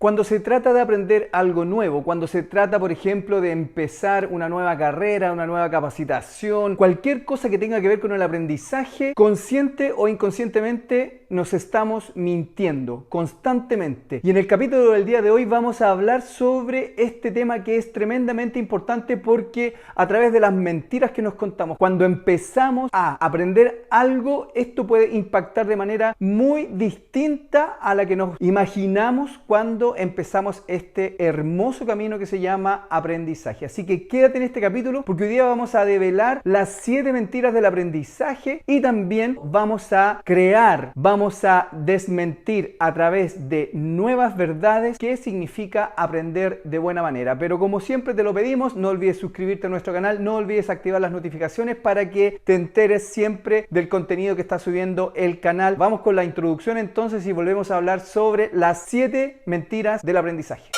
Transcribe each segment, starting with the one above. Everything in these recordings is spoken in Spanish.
Cuando se trata de aprender algo nuevo, cuando se trata, por ejemplo, de empezar una nueva carrera, una nueva capacitación, cualquier cosa que tenga que ver con el aprendizaje, consciente o inconscientemente nos estamos mintiendo constantemente. Y en el capítulo del día de hoy vamos a hablar sobre este tema que es tremendamente importante porque a través de las mentiras que nos contamos, cuando empezamos a aprender algo, esto puede impactar de manera muy distinta a la que nos imaginamos cuando empezamos este hermoso camino que se llama aprendizaje. Así que quédate en este capítulo porque hoy día vamos a develar las 7 mentiras del aprendizaje y también vamos a desmentir a través de nuevas verdades qué significa aprender de buena manera. Pero como siempre te lo pedimos, no olvides suscribirte a nuestro canal, no olvides activar las notificaciones para que te enteres siempre del contenido que está subiendo el canal. Vamos con la introducción entonces y volvemos a hablar sobre las 7 mentiras del aprendizaje.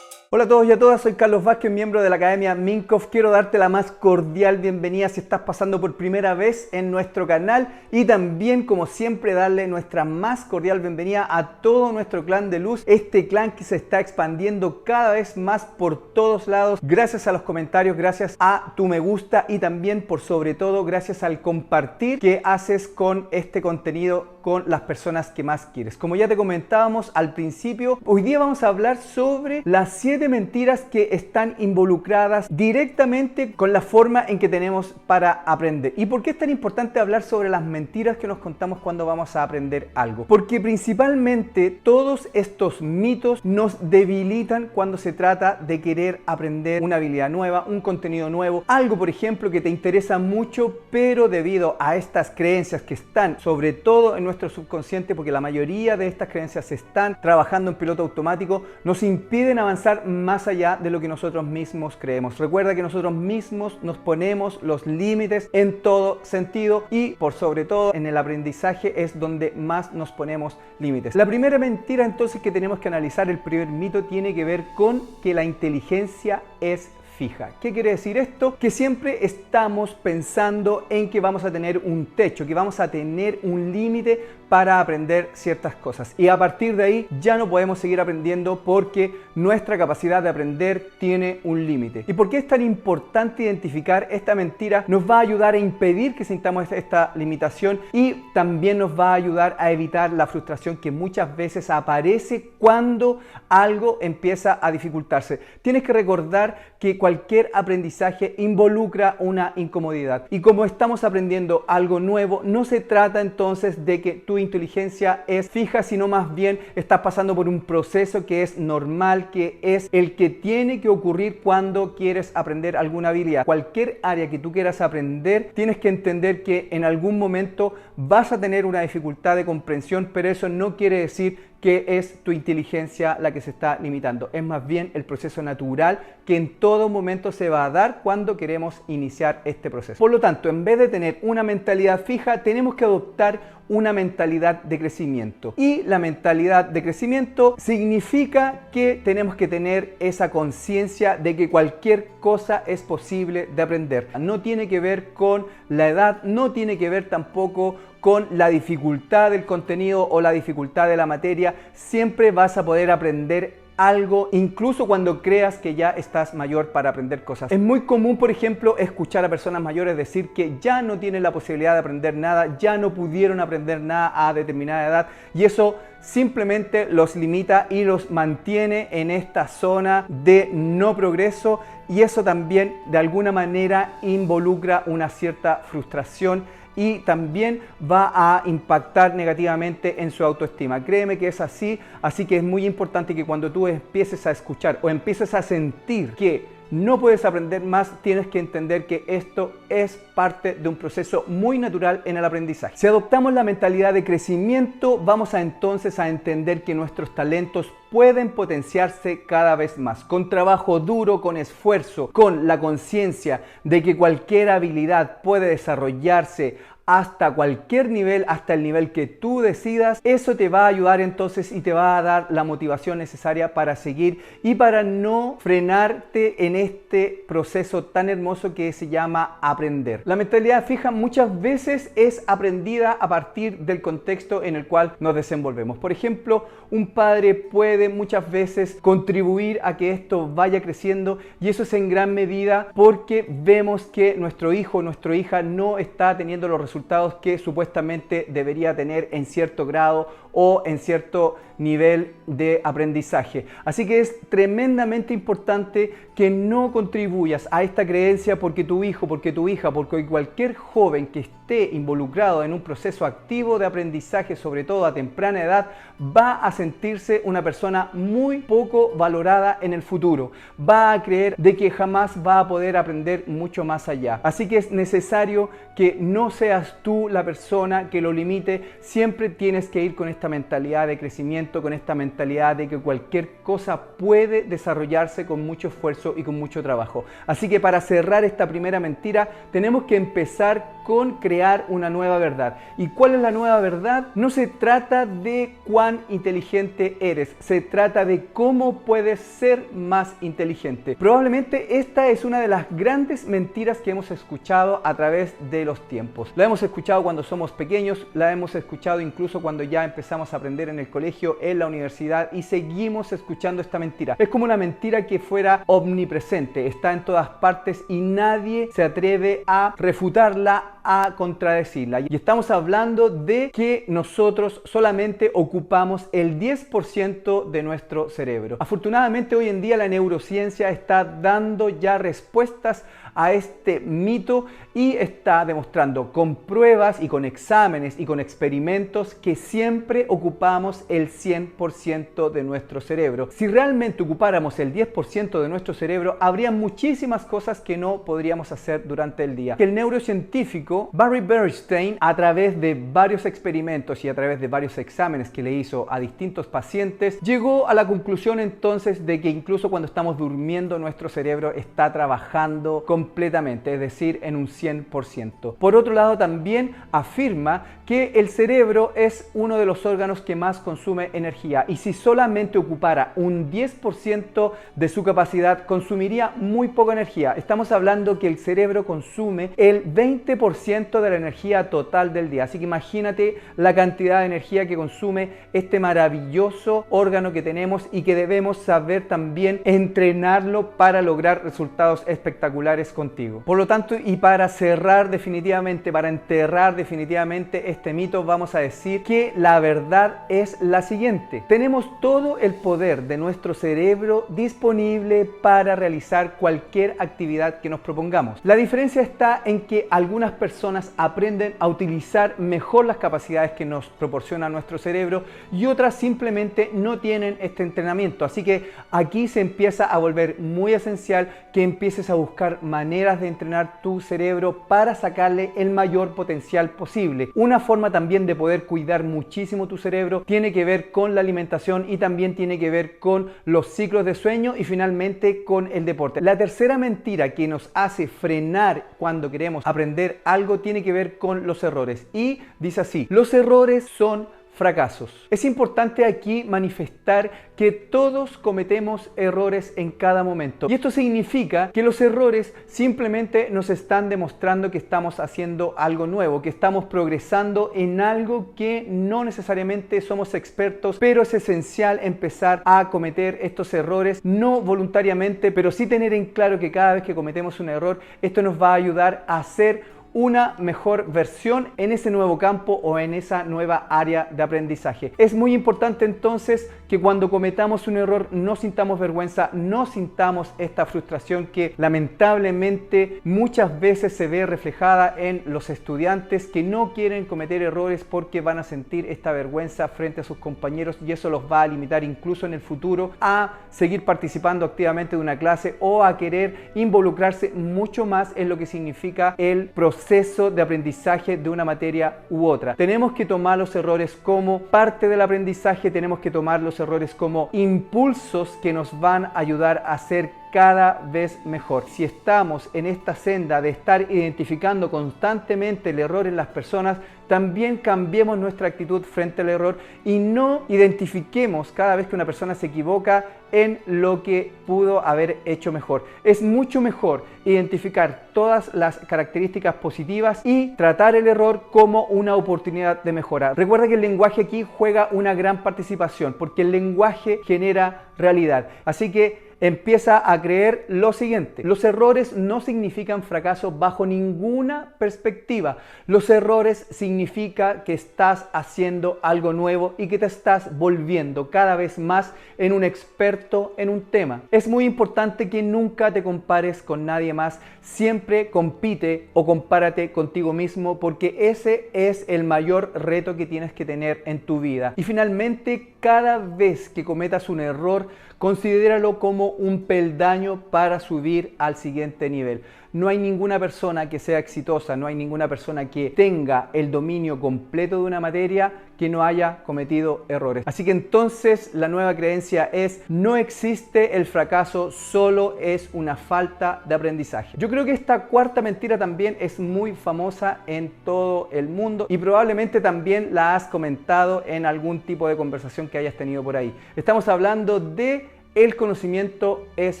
Hola a todos y a todas, soy Carlos Vázquez, miembro de la Academia Minkoff. Quiero darte la más cordial bienvenida si estás pasando por primera vez en nuestro canal y también, como siempre, darle nuestra más cordial bienvenida a todo nuestro clan de luz, este clan que se está expandiendo cada vez más por todos lados, gracias a los comentarios, gracias a tu me gusta y también, por sobre todo, gracias al compartir que haces con este contenido con las personas que más quieres. Como ya te comentábamos al principio, hoy día vamos a hablar sobre las 7 mentiras que están involucradas directamente con la forma en que tenemos para aprender. ¿Y por qué es tan importante hablar sobre las mentiras que nos contamos cuando vamos a aprender algo? Porque principalmente todos estos mitos nos debilitan cuando se trata de querer aprender una habilidad nueva, un contenido nuevo, algo por ejemplo que te interesa mucho, pero debido a estas creencias que están sobre todo en nuestro subconsciente, porque la mayoría de estas creencias están trabajando en piloto automático, nos impiden avanzar más allá de lo que nosotros mismos creemos. Recuerda que nosotros mismos nos ponemos los límites en todo sentido y por sobre todo en el aprendizaje es donde más nos ponemos límites. La primera mentira entonces que tenemos que analizar, el primer mito, tiene que ver con que la inteligencia es fija. ¿Qué quiere decir esto? Que siempre estamos pensando en que vamos a tener un techo, que vamos a tener un límite para aprender ciertas cosas y a partir de ahí ya no podemos seguir aprendiendo porque nuestra capacidad de aprender tiene un límite. ¿Y por qué es tan importante identificar esta mentira? Nos va a ayudar a impedir que sintamos esta limitación y también nos va a ayudar a evitar la frustración que muchas veces aparece cuando algo empieza a dificultarse. Tienes que recordar que cualquier aprendizaje involucra una incomodidad y como estamos aprendiendo algo nuevo, no se trata entonces de que tu inteligencia es fija, sino más bien estás pasando por un proceso que es normal, que es el que tiene que ocurrir cuando quieres aprender alguna habilidad. Cualquier área que tú quieras aprender, tienes que entender que en algún momento vas a tener una dificultad de comprensión, pero eso no quiere decir que es tu inteligencia la que se está limitando. Es más bien el proceso natural que en todo momento se va a dar cuando queremos iniciar este proceso. Por lo tanto, en vez de tener una mentalidad fija, tenemos que adoptar una mentalidad de crecimiento. Y la mentalidad de crecimiento significa que tenemos que tener esa conciencia de que cualquier cosa es posible de aprender. No tiene que ver con la edad, no tiene que ver tampoco con la dificultad del contenido o la dificultad de la materia. Siempre vas a poder aprender algo, incluso cuando creas que ya estás mayor para aprender cosas. Es muy común, por ejemplo, escuchar a personas mayores decir que ya no tienen la posibilidad de aprender nada, ya no pudieron aprender nada a determinada edad y eso simplemente los limita y los mantiene en esta zona de no progreso y eso también de alguna manera involucra una cierta frustración y también va a impactar negativamente en su autoestima. Créeme que es así, así que es muy importante que cuando tú empieces a escuchar o empieces a sentir que no puedes aprender más, tienes que entender que esto es parte de un proceso muy natural en el aprendizaje. Si adoptamos la mentalidad de crecimiento, vamos entonces a entender que nuestros talentos pueden potenciarse cada vez más. Con trabajo duro, con esfuerzo, con la conciencia de que cualquier habilidad puede desarrollarse hasta cualquier nivel, hasta el nivel que tú decidas. Eso te va a ayudar entonces y te va a dar la motivación necesaria para seguir y para no frenarte en este proceso tan hermoso que se llama aprender. La mentalidad fija muchas veces es aprendida a partir del contexto en el cual nos desenvolvemos. Por ejemplo, un padre puede muchas veces contribuir a que esto vaya creciendo, y eso es en gran medida porque vemos que nuestro hijo o nuestra hija no está teniendo los resultados que supuestamente debería tener en cierto grado o en cierto nivel de aprendizaje. Así que es tremendamente importante que no contribuyas a esta creencia porque tu hijo, porque tu hija, porque cualquier joven que esté involucrado en un proceso activo de aprendizaje, sobre todo a temprana edad, va a sentirse una persona muy poco valorada en el futuro. Va a creer de que jamás va a poder aprender mucho más allá. Así que es necesario que no seas tú la persona que lo limite. Siempre tienes que ir con esta mentalidad de crecimiento, con esta mentalidad de que cualquier cosa puede desarrollarse con mucho esfuerzo y con mucho trabajo. Así que para cerrar esta primera mentira, tenemos que empezar con crear una nueva verdad. ¿Y cuál es la nueva verdad? No se trata de cuán inteligente eres, se trata de cómo puedes ser más inteligente. Probablemente esta es una de las grandes mentiras que hemos escuchado a través de los tiempos. La hemos escuchado cuando somos pequeños, la hemos escuchado incluso cuando ya empezamos a aprender en el colegio, en la universidad, y seguimos escuchando esta mentira. Es como una mentira que fuera omnipresente, está en todas partes y nadie se atreve a refutarla, a contradecirla. Y estamos hablando de que nosotros solamente ocupamos el 10% de nuestro cerebro. Afortunadamente hoy en día la neurociencia está dando ya respuestas a este mito y está demostrando con pruebas y con exámenes y con experimentos que siempre ocupamos el 100% de nuestro cerebro. Si realmente ocupáramos el 10% de nuestro cerebro, habría muchísimas cosas que no podríamos hacer durante el día. El neurocientífico Barry Bernstein, a través de varios experimentos y a través de varios exámenes que le hizo a distintos pacientes, llegó a la conclusión entonces de que incluso cuando estamos durmiendo, nuestro cerebro está trabajando completamente, es decir, en un 100%. Por otro lado, también afirma que el cerebro es uno de los órganos que más consume energía, y si solamente ocupara un 10% de su capacidad, consumiría muy poca energía. Estamos hablando que el cerebro consume el 20% de la energía total del día, así que imagínate la cantidad de energía que consume este maravilloso órgano que tenemos y que debemos saber también entrenarlo para lograr resultados espectaculares contigo. Por lo tanto, y para cerrar definitivamente, para enterrar definitivamente este mito, vamos a decir que la verdad es la siguiente: tenemos todo el poder de nuestro cerebro disponible para realizar cualquier actividad que nos propongamos. La diferencia está en que algunas personas aprenden a utilizar mejor las capacidades que nos proporciona nuestro cerebro y otras simplemente no tienen este entrenamiento. Así que aquí se empieza a volver muy esencial que empieces a buscar maneras de entrenar tu cerebro para sacarle el mayor potencial posible. Una forma también de poder cuidar muchísimo tu cerebro tiene que ver con la alimentación y también tiene que ver con los ciclos de sueño y finalmente con el deporte. La tercera mentira que nos hace frenar cuando queremos aprender algo tiene que ver con los errores, y dice así: los errores son fracasos. Es importante aquí manifestar que todos cometemos errores en cada momento, y esto significa que los errores simplemente nos están demostrando que estamos haciendo algo nuevo, que estamos progresando en algo que no necesariamente somos expertos, pero es esencial empezar a cometer estos errores, no voluntariamente, pero sí tener en claro que cada vez que cometemos un error, esto nos va a ayudar a hacer una mejor versión en ese nuevo campo o en esa nueva área de aprendizaje. Es muy importante entonces que cuando cometamos un error no sintamos vergüenza, no sintamos esta frustración que lamentablemente muchas veces se ve reflejada en los estudiantes que no quieren cometer errores porque van a sentir esta vergüenza frente a sus compañeros, y eso los va a limitar incluso en el futuro a seguir participando activamente de una clase o a querer involucrarse mucho más en lo que significa el proceso de aprendizaje de una materia u otra. Tenemos que tomar los errores como parte del aprendizaje, tenemos que tomar los errores como impulsos que nos van a ayudar a ser cada vez mejor. Si estamos en esta senda de estar identificando constantemente el error en las personas, también cambiemos nuestra actitud frente al error y no identifiquemos cada vez que una persona se equivoca en lo que pudo haber hecho mejor. Es mucho mejor identificar todas las características positivas y tratar el error como una oportunidad de mejora. Recuerda que el lenguaje aquí juega una gran participación porque el lenguaje genera realidad. Así que empieza a creer lo siguiente: los errores no significan fracaso bajo ninguna perspectiva. Los errores significa que estás haciendo algo nuevo y que te estás volviendo cada vez más en un experto en un tema. Es muy importante que nunca te compares con nadie más. Siempre compite o compárate contigo mismo, porque ese es el mayor reto que tienes que tener en tu vida. Y finalmente, cada vez que cometas un error, considéralo como un peldaño para subir al siguiente nivel. No hay ninguna persona que sea exitosa, no hay ninguna persona que tenga el dominio completo de una materia que no haya cometido errores. Así que entonces la nueva creencia es: no existe el fracaso, solo es una falta de aprendizaje. Yo creo que esta cuarta mentira también es muy famosa en todo el mundo y probablemente también la has comentado en algún tipo de conversación que hayas tenido por ahí. Estamos hablando de el conocimiento es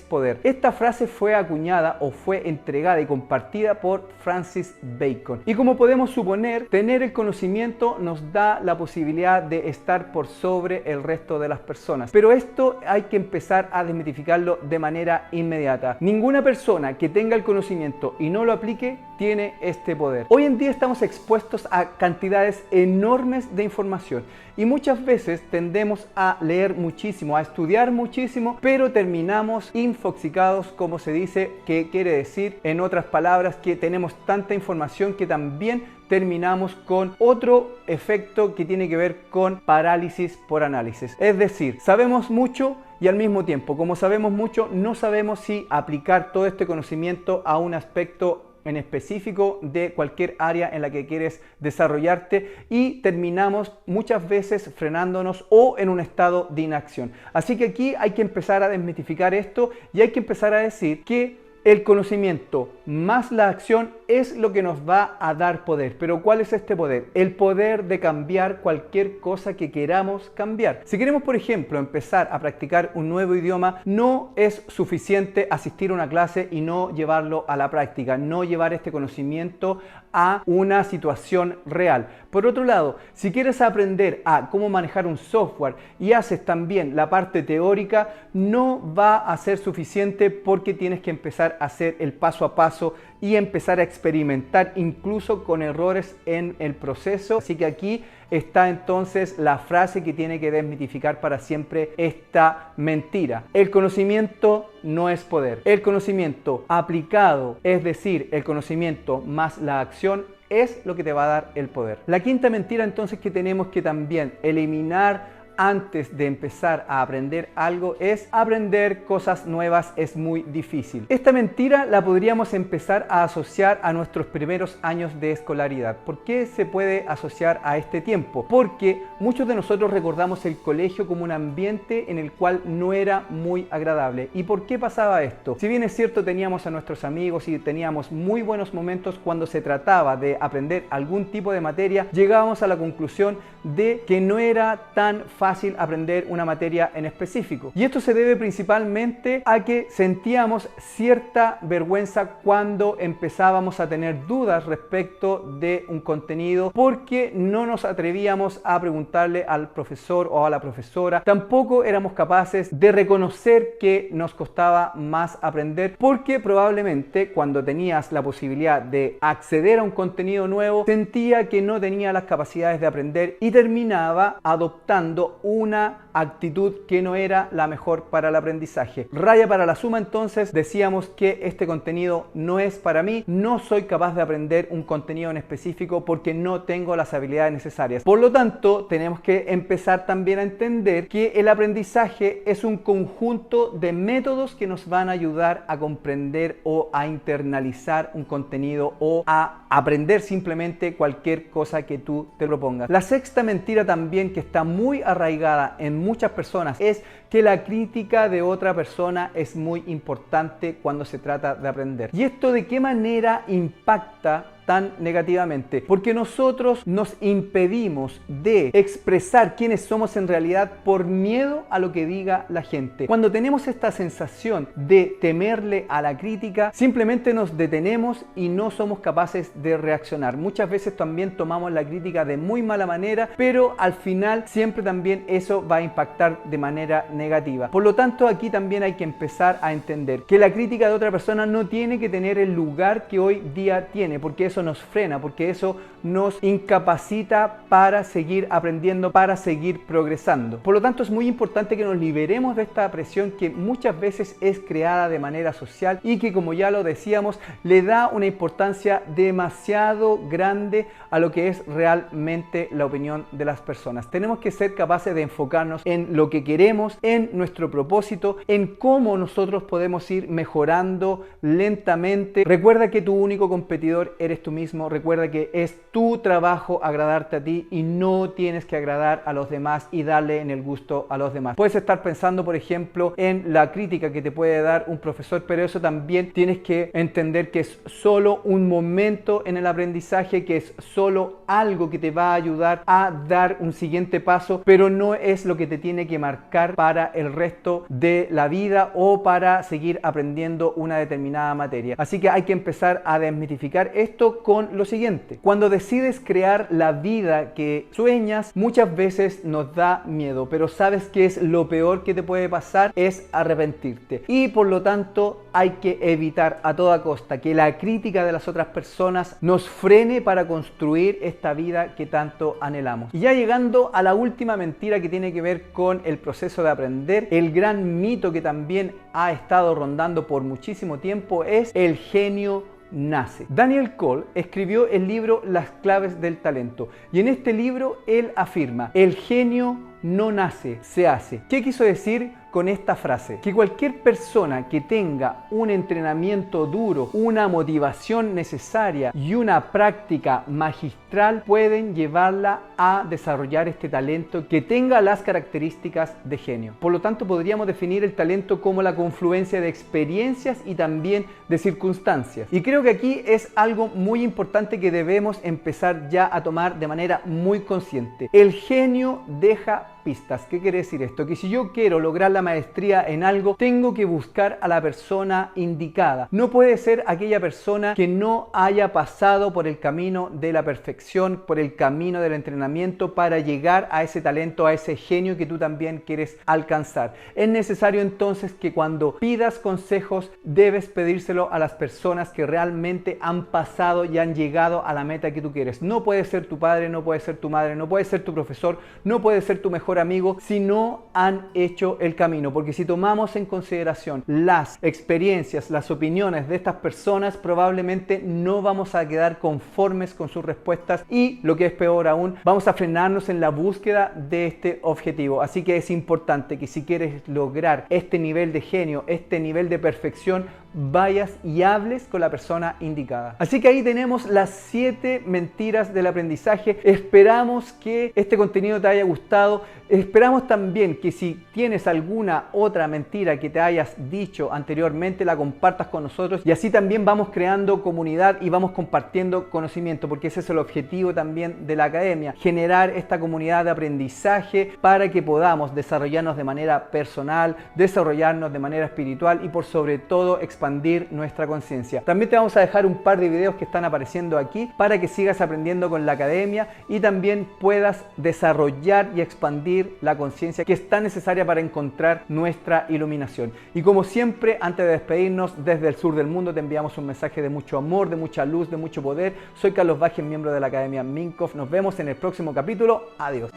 poder. Esta frase fue acuñada o fue entregada y compartida por Francis Bacon. Y como podemos suponer, tener el conocimiento nos da la posibilidad de estar por sobre el resto de las personas. Pero esto hay que empezar a desmitificarlo de manera inmediata. Ninguna persona que tenga el conocimiento y no lo aplique tiene este poder. Hoy en día estamos expuestos a cantidades enormes de información y muchas veces tendemos a leer muchísimo, a estudiar muchísimo, pero terminamos infoxicados, como se dice, que quiere decir, en otras palabras, que tenemos tanta información que también terminamos con otro efecto que tiene que ver con parálisis por análisis. Es decir, sabemos mucho y al mismo tiempo, como sabemos mucho, no sabemos si aplicar todo este conocimiento a un aspecto en específico de cualquier área en la que quieres desarrollarte, y terminamos muchas veces frenándonos o en un estado de inacción. Así que aquí hay que empezar a desmitificar esto y hay que empezar a decir que el conocimiento más la acción es lo que nos va a dar poder. ¿Pero cuál es este poder? El poder de cambiar cualquier cosa que queramos cambiar. Si queremos, por ejemplo, empezar a practicar un nuevo idioma, no es suficiente asistir a una clase y no llevarlo a la práctica, no llevar este conocimiento a una situación real. Por otro lado, si quieres aprender a cómo manejar un software y haces también la parte teórica, no va a ser suficiente, porque tienes que empezar a hacer el paso a paso y empezar a experimentar incluso con errores en el proceso. Así que aquí está entonces la frase que tiene que desmitificar para siempre esta mentira. El conocimiento no es poder. El conocimiento aplicado, es decir, el conocimiento más la acción, es lo que te va a dar el poder. La quinta mentira entonces que tenemos que también eliminar antes de empezar a aprender algo es: aprender cosas nuevas es muy difícil. Esta mentira la podríamos empezar a asociar a nuestros primeros años de escolaridad. ¿Por qué se puede asociar a este tiempo? Porque muchos de nosotros recordamos el colegio como un ambiente en el cual no era muy agradable. ¿Y por qué pasaba esto? Si bien es cierto, teníamos a nuestros amigos y teníamos muy buenos momentos cuando se trataba de aprender algún tipo de materia, llegábamos a la conclusión de que no era tan fácil aprender una materia en específico. Y esto se debe principalmente a que sentíamos cierta vergüenza cuando empezábamos a tener dudas respecto de un contenido, porque no nos atrevíamos a preguntarle al profesor o a la profesora. Tampoco éramos capaces de reconocer que nos costaba más aprender, porque probablemente cuando tenías la posibilidad de acceder a un contenido nuevo, sentía que no tenía las capacidades de aprender y terminaba adoptando una actitud que no era la mejor para el aprendizaje. Raya para la suma, entonces decíamos que este contenido no es para mí, no soy capaz de aprender un contenido en específico porque no tengo las habilidades necesarias. Por lo tanto, tenemos que empezar también a entender que el aprendizaje es un conjunto de métodos que nos van a ayudar a comprender o a internalizar un contenido o a aprender simplemente cualquier cosa que tú te propongas. La sexta mentira también, que está muy arraigada arraigada en muchas personas es que la crítica de otra persona es muy importante cuando se trata de aprender. ¿Y esto de qué manera impacta tan negativamente? Porque nosotros nos impedimos de expresar quiénes somos en realidad por miedo a lo que diga la gente. Cuando tenemos esta sensación de temerle a la crítica, simplemente nos detenemos y no somos capaces de reaccionar. Muchas veces también tomamos la crítica de muy mala manera, pero al final siempre también eso va a impactar de manera negativa. Por lo tanto, aquí también hay que empezar a entender que la crítica de otra persona no tiene que tener el lugar que hoy día tiene, porque eso nos frena, porque eso nos incapacita para seguir aprendiendo, para seguir progresando. Por lo tanto, es muy importante que nos liberemos de esta presión que muchas veces es creada de manera social y que, como ya lo decíamos, le da una importancia demasiado grande a lo que es realmente la opinión de las personas. Tenemos que ser capaces de enfocarnos en lo que queremos, en nuestro propósito, en cómo nosotros podemos ir mejorando lentamente. Recuerda que tu único competidor eres tú mismo. Recuerda que es tu trabajo agradarte a ti y no tienes que agradar a los demás y darle en el gusto a los demás. Puedes estar pensando, por ejemplo, en la crítica que te puede dar un profesor, pero eso también tienes que entender que es solo un momento en el aprendizaje, que es solo algo que te va a ayudar a dar un siguiente paso, pero no es lo que te tiene que marcar para el resto de la vida o para seguir aprendiendo una determinada materia. Así que hay que empezar a desmitificar esto con lo siguiente: cuando decides crear la vida que sueñas, muchas veces nos da miedo, pero ¿sabes qué es lo peor que te puede pasar? Es arrepentirte. Y por lo tanto hay que evitar a toda costa que la crítica de las otras personas nos frene para construir esta vida que tanto anhelamos. Y ya llegando a la última mentira que tiene que ver con el proceso de aprender, el gran mito que también ha estado rondando por muchísimo tiempo es el genio nace. Daniel Cole escribió el libro Las claves del talento y en este libro él afirma: el genio no nace, se hace. ¿Qué quiso decir con esta frase? Que cualquier persona que tenga un entrenamiento duro, una motivación necesaria y una práctica magistral pueden llevarla a desarrollar este talento que tenga las características de genio. Por lo tanto, podríamos definir el talento como la confluencia de experiencias y también de circunstancias. Y creo que aquí es algo muy importante que debemos empezar ya a tomar de manera muy consciente. El genio deja pistas. ¿Qué quiere decir esto? Que si yo quiero lograr la maestría en algo, tengo que buscar a la persona indicada. No puede ser aquella persona que no haya pasado por el camino de la perfección, por el camino del entrenamiento para llegar a ese talento, a ese genio que tú también quieres alcanzar. Es necesario entonces que cuando pidas consejos debes pedírselo a las personas que realmente han pasado y han llegado a la meta que tú quieres. No puede ser tu padre, no puede ser tu madre, no puede ser tu profesor, no puede ser tu mejor amigo si no han hecho el camino, porque si tomamos en consideración las experiencias, las opiniones de estas personas, probablemente no vamos a quedar conformes con sus respuestas y, lo que es peor aún, vamos a frenarnos en la búsqueda de este objetivo. Así que es importante que si quieres lograr este nivel de genio, este nivel de perfección, vayas y hables con la persona indicada. Así que ahí tenemos las 7 mentiras del aprendizaje. Esperamos que este contenido te haya gustado. Esperamos también que si tienes alguna otra mentira que te hayas dicho anteriormente, la compartas con nosotros y así también vamos creando comunidad y vamos compartiendo conocimiento, porque ese es el objetivo también de la academia: generar esta comunidad de aprendizaje para que podamos desarrollarnos de manera personal, desarrollarnos de manera espiritual y por sobre todo expandir nuestra conciencia. También te vamos a dejar un par de videos que están apareciendo aquí para que sigas aprendiendo con la academia y también puedas desarrollar y expandir la conciencia que es tan necesaria para encontrar nuestra iluminación. Y como siempre, antes de despedirnos, desde el sur del mundo te enviamos un mensaje de mucho amor, de mucha luz, de mucho poder. Soy Carlos Bajes, miembro de la Academia Minkoff. Nos vemos en el próximo capítulo. Adiós.